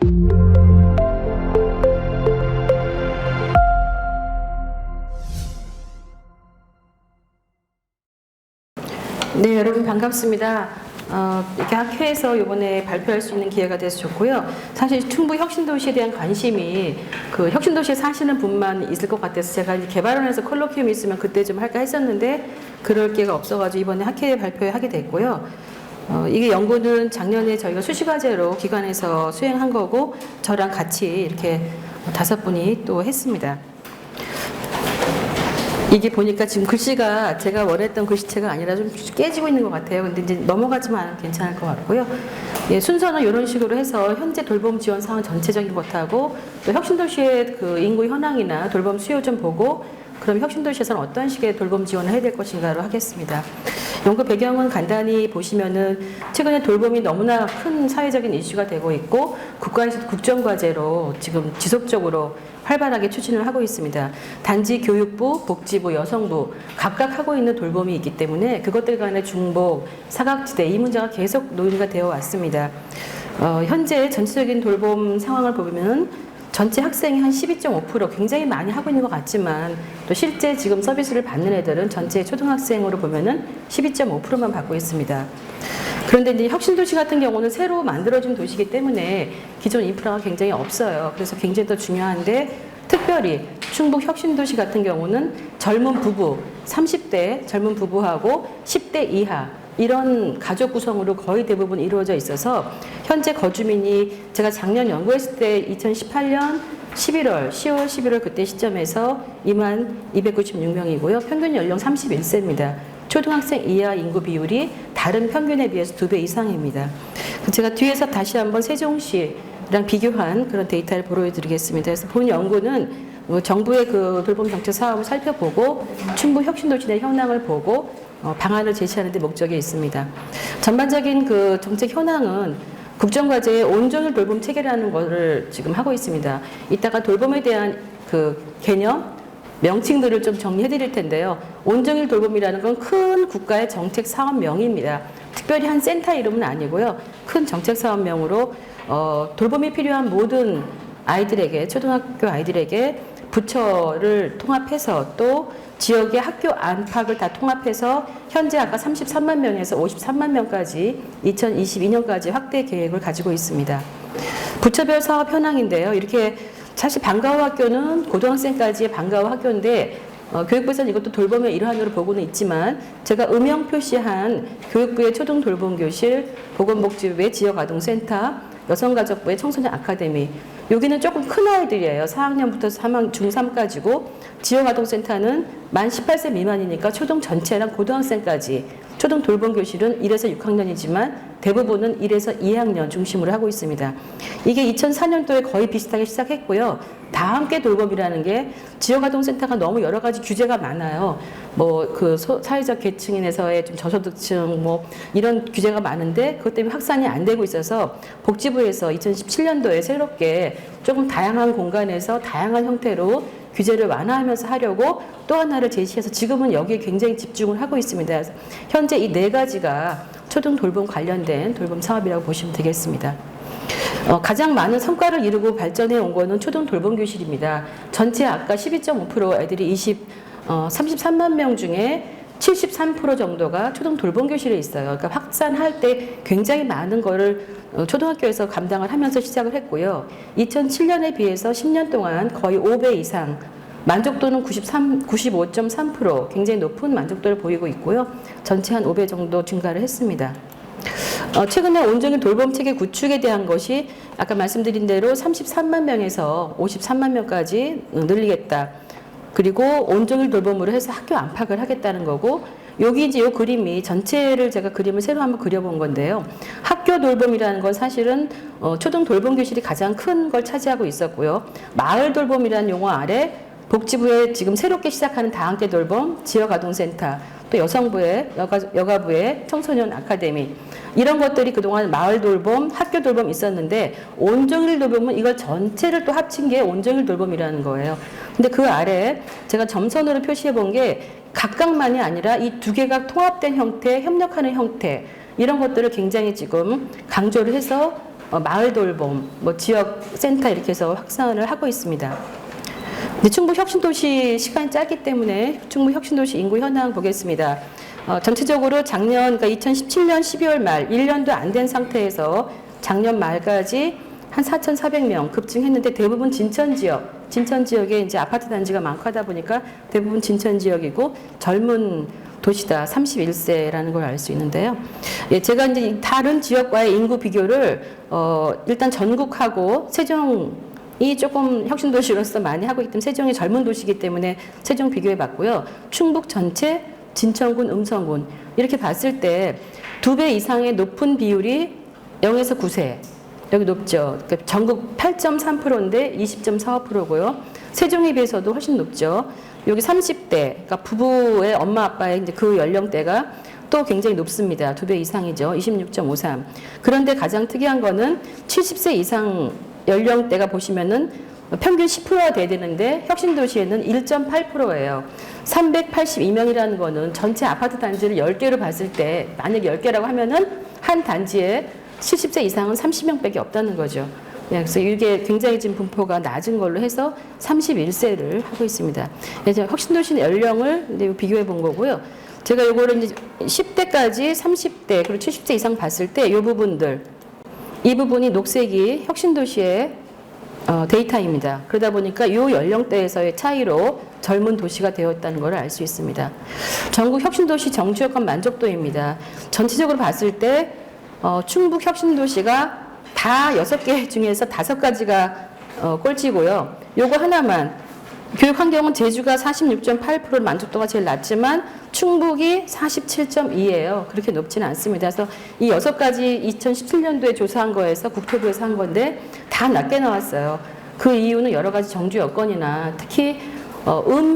네, 여러분 반갑습니다. 이렇게 학회에서 이번에 발표할 수 있는 기회가 돼서 좋고요. 사실 충북 혁신도시에 대한 관심이 그 혁신도시에 사시는 분만 있을 것 같아서 제가 이제 개발원에서 컬로키움이 있으면 그때 좀 할까 했었는데 그럴 기회가 없어가지고 이번에 학회에 발표하게 됐고요. 이게 연구는 작년에 저희가 수시과제로 기관에서 수행한 거고 저랑 같이 이렇게 5분이 또 했습니다. 이게 보니까 지금 글씨가 제가 원했던 글씨체가 아니라 좀 깨지고 있는 것 같아요. 근데 이제 넘어가지만 않으면 괜찮을 것 같고요. 예, 순서는 이런 식으로 해서 현재 돌봄 지원 상황 전체적인 것하고 또 혁신도시의 그 인구 현황이나 돌봄 수요 좀 보고 그럼 혁신도시에서는 어떤 식의 돌봄 지원을 해야 될 것인가로 하겠습니다. 연구 배경은 간단히 보시면은 최근에 돌봄이 너무나 큰 사회적인 이슈가 되고 있고 국가에서 국정과제로 지금 지속적으로 활발하게 추진을 하고 있습니다. 단지 교육부, 복지부, 여성부 각각 하고 있는 돌봄이 있기 때문에 그것들 간의 중복, 사각지대 이 문제가 계속 논의가 되어 왔습니다. 현재 전체적인 돌봄 상황을 보면 전체 학생이 한 12.5% 굉장히 많이 하고 있는 것 같지만 또 실제 지금 서비스를 받는 애들은 전체 초등학생으로 보면은 12.5%만 받고 있습니다. 그런데 이제 혁신도시 같은 경우는 새로 만들어진 도시이기 때문에 기존 인프라가 굉장히 없어요. 그래서 굉장히 더 중요한데 특별히 충북 혁신도시 같은 경우는 젊은 부부, 30대 젊은 부부하고 10대 이하 이런 가족 구성으로 거의 대부분 이루어져 있어서 현재 거주민이 제가 작년 연구했을 때 2018년 11월, 10월, 11월 그때 시점에서 2296명이고요. 평균 연령 31세입니다. 초등학생 이하 인구 비율이 다른 평균에 비해서 2배 이상입니다. 제가 뒤에서 다시 한번 세종시랑 비교한 그런 데이터를 보여드리겠습니다. 그래서 본 연구는 정부의 그 돌봄 정책 사업을 살펴보고 충북 혁신도시 내 현황을 보고 방안을 제시하는 데 목적이 있습니다. 전반적인 그 정책 현황은 국정과제의 온종일 돌봄 체계라는 것을 지금 하고 있습니다. 이따가 돌봄에 대한 그 개념, 명칭들을 좀 정리해 드릴 텐데요. 온종일 돌봄이라는 건 큰 국가의 정책 사업명입니다. 특별히 한 센터 이름은 아니고요. 큰 정책 사업명으로 돌봄이 필요한 모든 아이들에게, 초등학교 아이들에게 부처를 통합해서 또 지역의 학교 안팎을 다 통합해서 현재 아까 33만 명에서 53만 명까지 2022년까지 확대 계획을 가지고 있습니다. 부처별 사업 현황인데요. 이렇게 사실 방과후 학교는 고등학생까지의 방과후 학교인데 교육부에서는 이것도 돌봄의 일환으로 보고는 있지만 제가 음영 표시한 교육부의 초등 돌봄교실, 보건복지부의 지역아동센터, 여성가족부의 청소년 아카데미 여기는 조금 큰 아이들이에요. 4학년부터 중3까지고 지역아동센터는 만 18세 미만이니까 초등 전체랑 고등학생까지 초등 돌봄교실은 1에서 6학년이지만 대부분은 1에서 2학년 중심으로 하고 있습니다. 이게 2004년도에 거의 비슷하게 시작했고요. 다 함께 돌봄이라는 게 지역아동센터가 너무 여러 가지 규제가 많아요. 뭐 그 사회적 계층인에서의 좀 저소득층 뭐 이런 규제가 많은데 그것 때문에 확산이 안 되고 있어서 복지부에서 2017년도에 새롭게 조금 다양한 공간에서 다양한 형태로 규제를 완화하면서 하려고 또 하나를 제시해서 지금은 여기에 굉장히 집중을 하고 있습니다. 현재 이 4가지가 초등 돌봄 관련된 돌봄 사업이라고 보시면 되겠습니다. 가장 많은 성과를 이루고 발전해 온 거는 초등 돌봄 교실입니다. 전체 아까 12.5% 애들이 33만 명 중에 73% 정도가 초등 돌봄 교실에 있어요. 그러니까 확산할 때 굉장히 많은 거를 초등학교에서 감당을 하면서 시작을 했고요. 2007년에 비해서 10년 동안 거의 5배 이상 만족도는 95.3% 굉장히 높은 만족도를 보이고 있고요. 전체 한 5배 정도 증가를 했습니다. 최근에 온종일 돌봄 체계 구축에 대한 것이 아까 말씀드린 대로 33만 명에서 53만 명까지 늘리겠다. 그리고 온종일 돌봄으로 해서 학교 안팎을 하겠다는 거고 여기 이제 이 그림이 전체를 제가 그림을 새로 한번 그려본 건데요. 학교 돌봄이라는 건 사실은 초등 돌봄 교실이 가장 큰 걸 차지하고 있었고요. 마을 돌봄이라는 용어 아래 복지부에 지금 새롭게 시작하는 다함께 돌봄, 지역아동센터, 또 여성부의 여가부의 청소년 아카데미 이런 것들이 그동안 마을 돌봄, 학교 돌봄 있었는데 온종일 돌봄은 이걸 전체를 또 합친 게 온종일 돌봄이라는 거예요. 근데 그 아래 제가 점선으로 표시해 본 게 각각만이 아니라 이 2개가 통합된 형태, 협력하는 형태 이런 것들을 굉장히 지금 강조를 해서 마을 돌봄, 지역 센터 이렇게 해서 확산을 하고 있습니다. 근데 충북 혁신도시 시간이 짧기 때문에 충북 혁신도시 인구 현황 보겠습니다. 전체적으로 작년, 그러니까 2017년 12월 말 1년도 안 된 상태에서 작년 말까지 한 4,400명 급증했는데 대부분 진천 지역에 이제 아파트 단지가 많고 하다 보니까 대부분 진천 지역이고 젊은 도시다 31세라는 걸 알 수 있는데요. 예, 제가 이제 다른 지역과의 인구 비교를 일단 전국하고 세종이 조금 혁신도시로서 많이 하고 있기 때문에 세종이 젊은 도시이기 때문에 세종 비교해봤고요. 충북 전체, 진천군, 음성군 이렇게 봤을 때 2배 이상의 높은 비율이 0에서 9세 여기 높죠. 그러니까 전국 8.3%인데 20.45%고요. 세종에 비해서도 훨씬 높죠. 여기 30대, 그러니까 부부의 엄마 아빠의 이제 그 연령대가 또 굉장히 높습니다. 2배 이상이죠. 26.53. 그런데 가장 특이한 거는 70세 이상 연령대가 보시면은 평균 10%가 돼야 되는데 혁신도시에는 1.8%예요. 382명이라는 거는 전체 아파트 단지를 10개로 봤을 때 만약 10개라고 하면은 한 단지에 70세 이상은 30명밖에 없다는 거죠. 그래서 이게 굉장히 지금 분포가 낮은 걸로 해서 31세를 하고 있습니다. 그래서 혁신도시 연령을 비교해 본 거고요. 제가 이거를 이제 10대까지 30대 그리고 70세 이상 봤을 때 이 부분들, 이 부분이 녹색이 혁신도시의 데이터입니다. 그러다 보니까 이 연령대에서의 차이로 젊은 도시가 되었다는 걸 알 수 있습니다. 전국 혁신도시 정주여건 만족도입니다. 전체적으로 봤을 때 충북 혁신도시가 다 6개 중에서 5가지가 꼴찌고요. 요거 하나만 교육 환경은 제주가 46.8% 만족도가 제일 낮지만 충북이 47.2예요. 그렇게 높지는 않습니다. 그래서 이 6가지 2017년도에 조사한 거에서 국토부에서 한 건데 다 낮게 나왔어요. 그 이유는 여러 가지 정주 여건이나 특히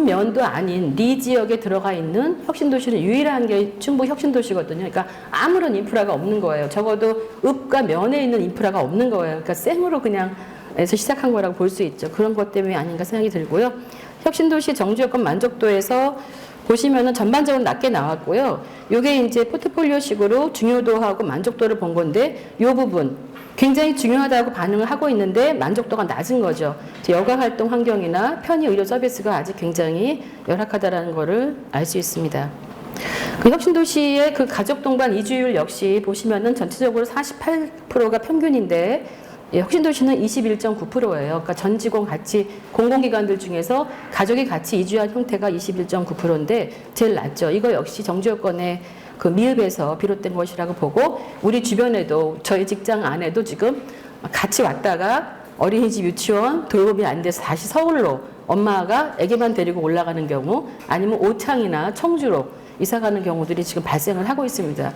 면도 아닌 리 지역에 들어가 있는 혁신도시는 유일한 게 충북 혁신도시거든요. 그러니까 아무런 인프라가 없는 거예요. 적어도 읍과 면에 있는 인프라가 없는 거예요. 그러니까 생으로 그냥 에서 시작한 거라고 볼 수 있죠. 그런 것 때문에 아닌가 생각이 들고요. 혁신도시 정주여건 만족도에서 보시면은 전반적으로 낮게 나왔고요. 이게 이제 포트폴리오식으로 중요도하고 만족도를 본 건데 이 부분 굉장히 중요하다고 반응을 하고 있는데 만족도가 낮은 거죠. 여가 활동 환경이나 편의 의료 서비스가 아직 굉장히 열악하다라는 것을 알 수 있습니다. 그 혁신도시의 그 가족 동반 이주율 역시 보시면은 전체적으로 48%가 평균인데 혁신도시는 21.9%예요. 그러니까 전 직원 같이 공공기관들 중에서 가족이 같이 이주한 형태가 21.9%인데 제일 낮죠. 이거 역시 정주여건의 그 미흡에서 비롯된 것이라고 보고 우리 주변에도 저희 직장 안에도 지금 같이 왔다가 어린이집 유치원 돌봄이 안 돼서 다시 서울로 엄마가 애기만 데리고 올라가는 경우 아니면 오창이나 청주로 이사 가는 경우들이 지금 발생을 하고 있습니다.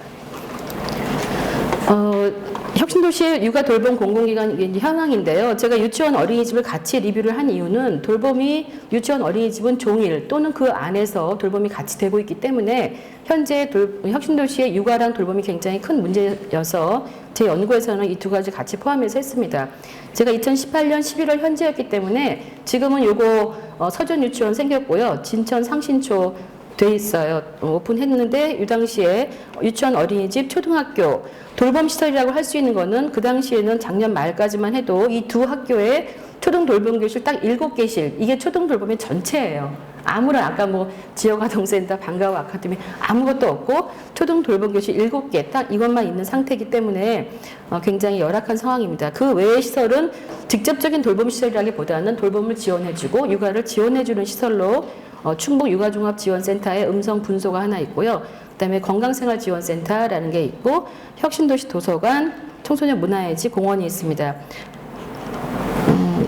혁신도시의 육아 돌봄 공공기관 현황인데요. 제가 유치원 어린이집을 같이 리뷰를 한 이유는 돌봄이 유치원 어린이집은 종일 또는 그 안에서 돌봄이 같이 되고 있기 때문에 현재 혁신도시의 육아랑 돌봄이 굉장히 큰 문제여서 제 연구에서는 이 2가지 같이 포함해서 했습니다. 제가 2018년 11월 현재였기 때문에 지금은 요거 서전 유치원 생겼고요. 진천 상신초 돼 있어요. 오픈했는데 이 당시에 유치원 어린이집 초등학교 돌봄시설이라고 할 수 있는 거는 그 당시에는 작년 말까지만 해도 이 2 학교에 초등 돌봄교실 딱 7개실 이게 초등 돌봄의 전체예요. 아무런 아까 지역아동센터 방과후 아카데미 아무것도 없고 초등 돌봄교실 7개 딱 이것만 있는 상태이기 때문에 굉장히 열악한 상황입니다. 그 외의 시설은 직접적인 돌봄시설이라기보다는 돌봄을 지원해주고 육아를 지원해주는 시설로 충북 육아종합지원센터에 음성 분소가 하나 있고요. 그다음에 건강생활지원센터라는 게 있고 혁신도시 도서관, 청소년 문화예지 공원이 있습니다.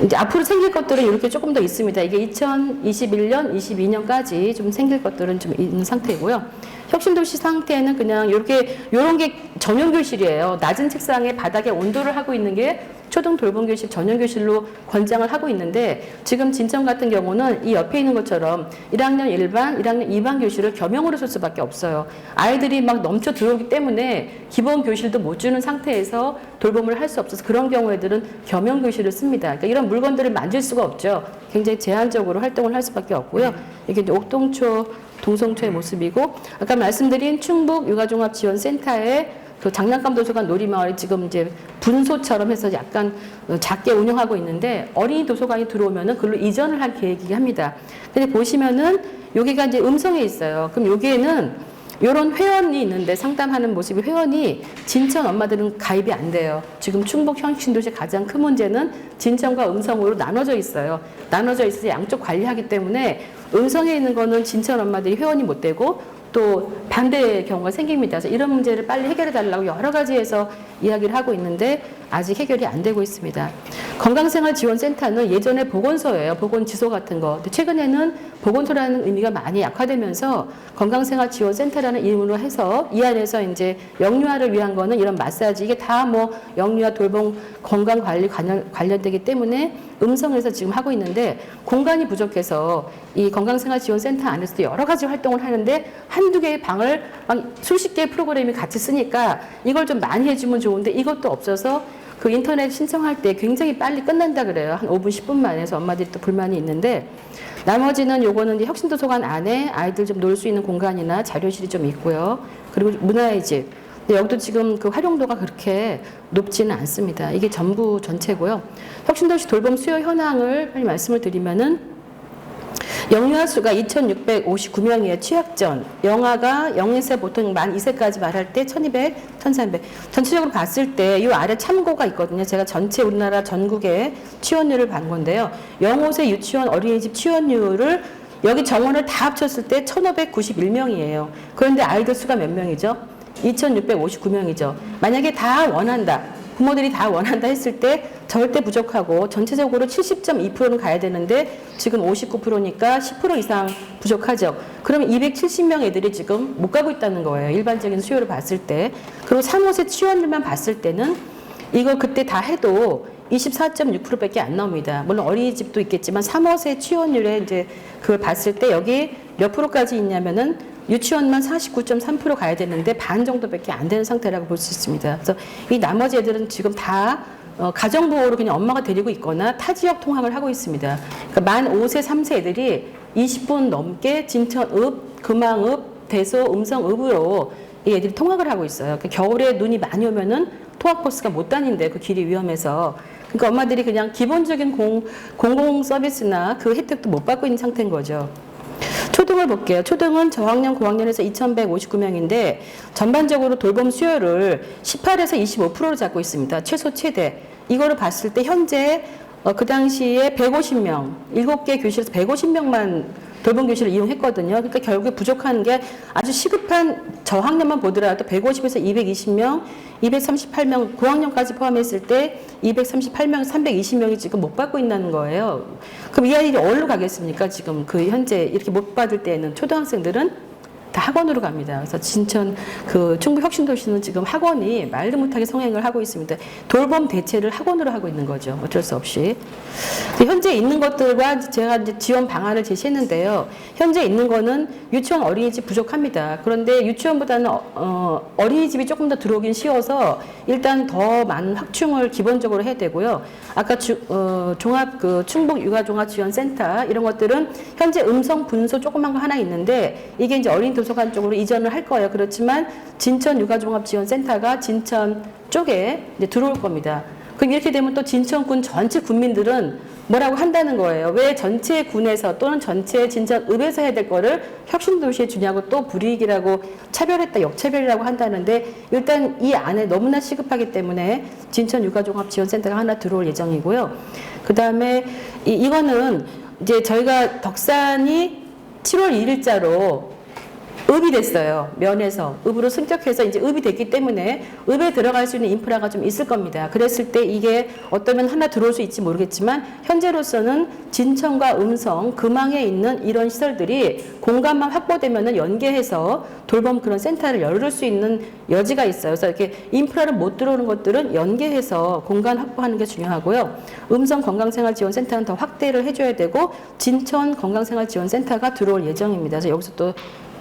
이제 앞으로 생길 것들은 이렇게 조금 더 있습니다. 이게 2021년, 22년까지 좀 생길 것들은 좀 있는 상태이고요. 혁신도시 상태는 그냥 요런 게 전용교실이에요. 낮은 책상에 바닥에 온도를 하고 있는 게 초등 돌봄교실 전용교실로 권장을 하고 있는데 지금 진천 같은 경우는 이 옆에 있는 것처럼 1학년 1반, 1학년 2반 교실을 겸용으로 쓸 수밖에 없어요. 아이들이 막 넘쳐 들어오기 때문에 기본 교실도 못 주는 상태에서 돌봄을 할 수 없어서 그런 경우에들은 겸용 교실을 씁니다. 그러니까 이런 물건들을 만질 수가 없죠. 굉장히 제한적으로 활동을 할 수밖에 없고요. 이게 이제 옥동초 동성초의 모습이고 아까 말씀드린 충북 육아종합지원센터의 그 장난감 도서관 놀이마을이 지금 이제 분소처럼 해서 약간 작게 운영하고 있는데 어린이 도서관이 들어오면은 그걸로 이전을 할 계획이긴 합니다. 근데 보시면은 여기가 이제 음성에 있어요. 그럼 여기에는 이런 회원이 있는데 상담하는 모습이 회원이 진천 엄마들은 가입이 안 돼요. 지금 충북 혁신도시의 가장 큰 문제는 진천과 음성으로 나눠져 있어요. 나눠져 있어서 양쪽 관리하기 때문에 음성에 있는 거는 진천 엄마들이 회원이 못 되고 또 반대의 경우가 생깁니다. 그래서 이런 문제를 빨리 해결해 달라고 여러 가지에서 이야기를 하고 있는데 아직 해결이 안 되고 있습니다. 건강생활지원센터는 예전에 보건소예요. 보건지소 같은 거. 근데 최근에는 보건소라는 의미가 많이 약화되면서 건강생활지원센터라는 이름으로 해서 이 안에서 이제 영유아를 위한 거는 이런 마사지 이게 다 뭐 영유아 돌봄 건강관리 관련되기 때문에 음성에서 지금 하고 있는데 공간이 부족해서 이 건강생활지원센터 안에서도 여러 가지 활동을 하는데 한두 개의 방을 수십 개의 프로그램이 같이 쓰니까 이걸 좀 많이 해주면 좋은데 이것도 없어서 그 인터넷 신청할 때 굉장히 빨리 끝난다 그래요. 한 5분, 10분 만에 해서 엄마들이 또 불만이 있는데 나머지는 요거는 이제 혁신도서관 안에 아이들 좀 놀 수 있는 공간이나 자료실이 좀 있고요. 그리고 문화의 집. 근데 여기도 지금 그 활용도가 그렇게 높지는 않습니다. 이게 전부 전체고요. 혁신도시 돌봄 수요 현황을 빨리 말씀을 드리면은 영유아 수가 2,659명이에요. 취약전. 영아가 0에서 보통 만 2세까지 말할 때 1,200, 1,300. 전체적으로 봤을 때 이 아래 참고가 있거든요. 제가 전체 우리나라 전국의 취원율을 본 건데요. 0~5세 유치원 어린이집 취원율을 여기 정원을 다 합쳤을 때 1,591명이에요. 그런데 아이들 수가 몇 명이죠? 2,659명이죠. 만약에 다 원한다. 부모들이 다 원한다 했을 때 절대 부족하고 전체적으로 70.2%는 가야 되는데 지금 59%니까 10% 이상 부족하죠. 그러면 270명 애들이 지금 못 가고 있다는 거예요. 일반적인 수요를 봤을 때. 그리고 3~5세 취원율만 봤을 때는 이거 그때 다 해도 24.6%밖에 안 나옵니다. 물론 어린이집도 있겠지만 3~5세 취원율에 이제 그걸 봤을 때 여기 몇 프로까지 있냐면은 유치원만 49.3% 가야 되는데 반 정도밖에 안 되는 상태라고 볼 수 있습니다. 그래서 이 나머지 애들은 지금 다 가정보호로 그냥 엄마가 데리고 있거나 타 지역 통학을 하고 있습니다. 그러니까 만 5세, 3세 애들이 20분 넘게 진천읍, 금왕읍, 대소, 음성읍으로 이 애들이 통학을 하고 있어요. 그러니까 겨울에 눈이 많이 오면은 통학버스가 못 다닌대. 그 길이 위험해서. 그러니까 엄마들이 그냥 기본적인 공공 서비스나 그 혜택도 못 받고 있는 상태인 거죠. 초등을 볼게요. 초등은 저학년, 고학년에서 2,159명인데 전반적으로 돌봄 수요를 18에서 25%로 잡고 있습니다. 최소 최대. 이거를 봤을 때 현재 그 당시에 150명, 7개 교실에서 150명만 돌봄 교실을 이용했거든요. 그러니까 결국에 부족한 게 아주 시급한 저학년만 보더라도 150에서 220명, 238명, 고학년까지 포함했을 때 238명, 320명이 지금 못 받고 있다는 거예요. 그럼 이 아이들이 어디로 가겠습니까? 지금 그 현재 이렇게 못 받을 때는 초등학생들은 다 학원으로 갑니다. 그래서 진천 그 충북 혁신도시는 지금 학원이 말도 못하게 성행을 하고 있습니다. 돌봄 대체를 학원으로 하고 있는 거죠. 어쩔 수 없이. 현재 있는 것들과 제가 이제 지원 방안을 제시했는데요. 현재 있는 거는 유치원 어린이집 부족합니다. 그런데 유치원보다는 어린이집이 조금 더 들어오긴 쉬워서 일단 더 많은 확충을 기본적으로 해야 되고요. 아까 종합 그 충북 육아종합지원센터 이런 것들은 현재 음성 분소 조그만 거 하나 있는데 이게 이제 어린 도서관 쪽으로 이전을 할 거예요. 그렇지만 진천 육아종합지원센터가 진천 쪽에 이제 들어올 겁니다. 그럼 이렇게 되면 또 진천군 전체 군민들은 뭐라고 한다는 거예요. 왜 전체 군에서 또는 전체 진천읍에서 해야 될 거를 혁신도시에 주냐고 또 불이익이라고 차별했다, 역차별이라고 한다는데 일단 이 안에 너무나 시급하기 때문에 진천 육아종합지원센터가 하나 들어올 예정이고요. 그 다음에 이거는 이제 저희가 덕산이 7월 1일자로 읍이 됐어요. 면에서 읍으로 승격해서 이제 읍이 됐기 때문에 읍에 들어갈 수 있는 인프라가 좀 있을 겁니다. 그랬을 때 이게 어떠면 하나 들어올 수 있지 모르겠지만 현재로서는 진천과 음성, 금왕에 있는 이런 시설들이 공간만 확보되면은 연계해서 돌봄 그런 센터를 열을 수 있는 여지가 있어요. 그래서 이렇게 인프라를 못 들어오는 것들은 연계해서 공간 확보하는 게 중요하고요. 음성 건강생활지원센터는 더 확대를 해줘야 되고 진천 건강생활지원센터가 들어올 예정입니다. 그래서 여기서 또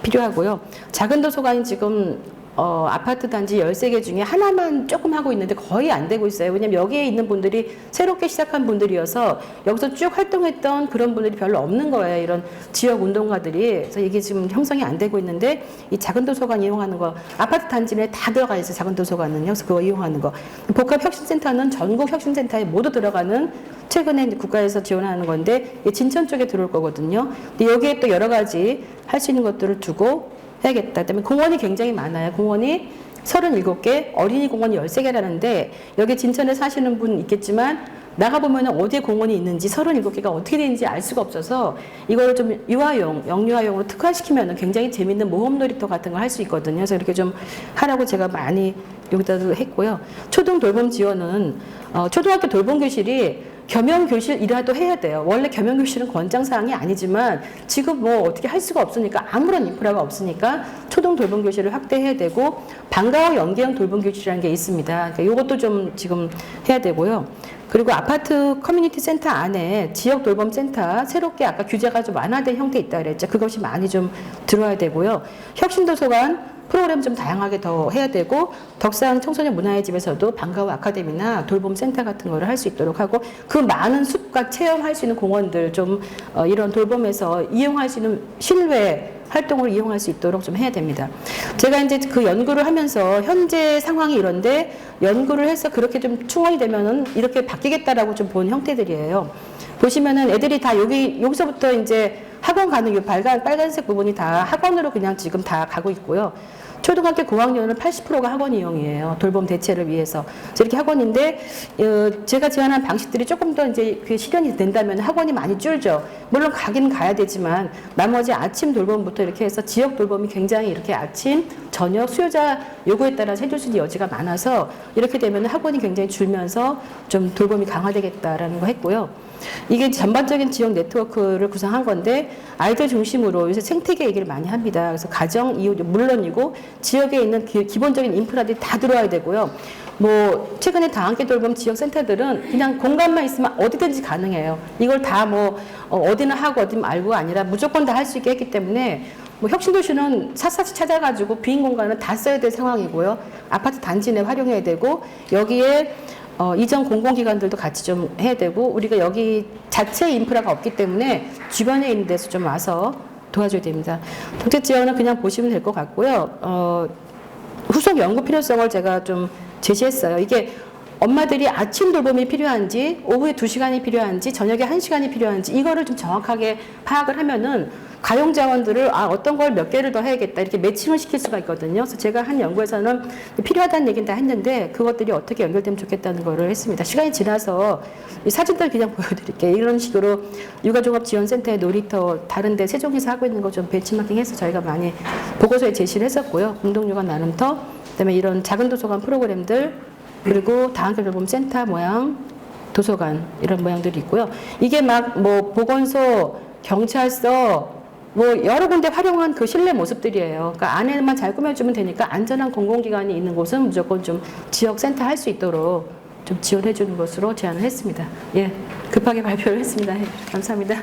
필요하고요. 작은 도서관이 지금 아파트 단지 13개 중에 하나만 조금 하고 있는데 거의 안 되고 있어요. 왜냐면 여기에 있는 분들이 새롭게 시작한 분들이어서 여기서 쭉 활동했던 그런 분들이 별로 없는 거예요. 이런 지역 운동가들이. 그래서 이게 지금 형성이 안 되고 있는데 이 작은 도서관 이용하는 거 아파트 단지 내에 다 들어가 있어요. 작은 도서관은요. 그래서 그거 이용하는 거. 복합혁신센터는 전국 혁신센터에 모두 들어가는 최근에 이제 국가에서 지원하는 건데 진천 쪽에 들어올 거거든요. 근데 여기에 또 여러 가지 할 수 있는 것들을 두고 해야겠다. 그다음에 공원이 굉장히 많아요. 공원이 37개, 어린이 공원이 13개라는데 여기 진천에 사시는 분 있겠지만 나가보면 어디에 공원이 있는지 37개가 어떻게 되는지 알 수가 없어서 이거를 좀 유아용, 영유아용으로 특화시키면 굉장히 재밌는 모험 놀이터 같은 걸 할 수 있거든요. 그래서 이렇게 좀 하라고 제가 많이 여기다도 했고요. 초등 돌봄 지원은 초등학교 돌봄 교실이 겸용교실이라도 해야 돼요. 원래 겸용교실은 권장사항이 아니지만 지금 뭐 어떻게 할 수가 없으니까 아무런 인프라가 없으니까 초등 돌봄교실을 확대해야 되고 방과후 연계형 돌봄교실이라는 게 있습니다. 그러니까 이것도 좀 지금 해야 되고요. 그리고 아파트 커뮤니티 센터 안에 지역 돌봄 센터 새롭게 아까 규제가 좀 완화된 형태 있다 그랬죠. 그것이 많이 좀 들어와야 되고요. 혁신도서관 프로그램 좀 다양하게 더 해야 되고 덕상 청소년 문화의 집에서도 방과후 아카데미나 돌봄 센터 같은 거를 할 수 있도록 하고 그 많은 숲과 체험할 수 있는 공원들 좀 이런 돌봄에서 이용할 수 있는 실외 활동을 이용할 수 있도록 좀 해야 됩니다. 제가 이제 그 연구를 하면서 현재 상황이 이런데 연구를 해서 그렇게 좀 충원이 되면은 이렇게 바뀌겠다라고 좀 본 형태들이에요. 보시면은 애들이 다 여기서부터 이제 학원 가는 이 빨간색 부분이 다 학원으로 그냥 지금 다 가고 있고요. 초등학교 고학년은 80%가 학원 이용이에요. 돌봄 대체를 위해서. 이렇게 학원인데, 제가 제안한 방식들이 조금 더 이제 그 실현이 된다면 학원이 많이 줄죠. 물론 가긴 가야 되지만, 나머지 아침 돌봄부터 이렇게 해서 지역 돌봄이 굉장히 이렇게 아침, 저녁, 수요자 요구에 따라 해줄 수 있는 여지가 많아서 이렇게 되면 학원이 굉장히 줄면서 좀 돌봄이 강화되겠다라는 거 했고요. 이게 전반적인 지역 네트워크를 구성한 건데 아이들 중심으로 요새 생태계 얘기를 많이 합니다. 그래서 가정, 이웃 물론이고 지역에 있는 기본적인 인프라들이 다 들어와야 되고요. 뭐 최근에 다함께 돌봄 지역센터들은 그냥 공간만 있으면 어디든지 가능해요. 이걸 다 뭐 어디는 하고 어디는 말고가 아니라 무조건 다 할 수 있게 했기 때문에 뭐 혁신도시는 샅샅이 찾아가지고 빈 공간을 다 써야 될 상황이고요. 아파트 단지 내 활용해야 되고 여기에 이전 공공기관들도 같이 좀 해야 되고 우리가 여기 자체 인프라가 없기 때문에 주변에 있는 데서 좀 와서 도와줘야 됩니다. 정책 지원은 그냥 보시면 될 것 같고요. 후속 연구 필요성을 제가 좀 제시했어요. 이게 엄마들이 아침 돌봄이 필요한지 오후에 2시간이 필요한지 저녁에 1시간이 필요한지 이거를 좀 정확하게 파악을 하면은 가용 자원들을 어떤 걸 몇 개를 더 해야겠다 이렇게 매칭을 시킬 수가 있거든요. 그래서 제가 한 연구에서는 필요하다는 얘기는 다 했는데 그것들이 어떻게 연결되면 좋겠다는 거를 했습니다. 시간이 지나서 이 사진들 그냥 보여드릴게요. 이런 식으로 육아종합지원센터의 놀이터 다른데 세종에서 하고 있는 거 좀 벤치마킹해서 저희가 많이 보고서에 제시를 했었고요. 공동육아 나눔터 그다음에 이런 작은 도서관 프로그램들 그리고 다한글 돌봄 센터 모양 도서관 이런 모양들이 있고요. 이게 막 뭐 보건소 경찰서 뭐 여러 군데 활용한 그 실내 모습들이에요. 그러니까 안에만 잘 꾸며주면 되니까 안전한 공공기관이 있는 곳은 무조건 좀 지역 센터 할 수 있도록 좀 지원해 주는 것으로 제안을 했습니다. 예, 급하게 발표를 했습니다. 예, 감사합니다.